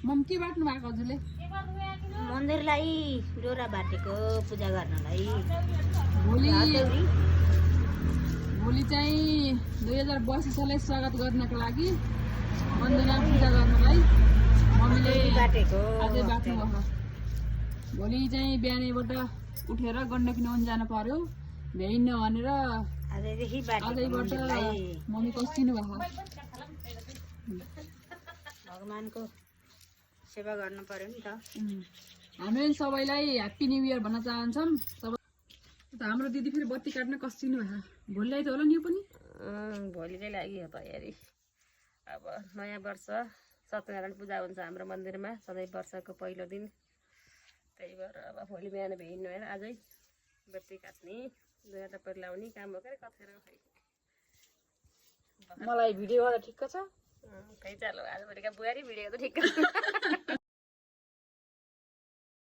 मम के बाट्नु भएको हजुरले? मन्दिरलाई डोरा बाटेको पूजा गर्नलाई। भोलि चाहिँ 2082 साललाई स्वागत गर्नको लागि मन्दिरमा पूजा गर्नलाई मम्मीले बाटेको अझै बाट्नु भयो। भोलि चाहिँ बिहानैबाट उठेर गण्डकी नुहाउन जानु पर्यो भ्याइन्न भनेर आजैबाट मम्मी कस्तिनु भएको। भगवानको सेवा गर्न पर्यो नि त। हामी सबैलाई ह्याप्पी न्यू इयर भन्न चाहन्छौँ। हाम्रो दिदी फेरि बत्ती काट्न कस्तिनु भएको। भोलि त होला नि यो पनि भोलिकै लागि हो तयारी। अब नयाँ वर्ष सत्यनारायण पूजा हुन्छ हाम्रो मन्दिरमा सधैँ वर्षको पहिलो दिन। त्यही भएर अब भोलि बिहान भ्याइनु होइन आजै बत्ती काट्ने दुई टप्पर लाउने काम हो क्या कथेर खै। मलाई भिडियो गर्दा ठिक्क छ। खै चालो आजभोलिका बुहारी भिडियो त ठिक्क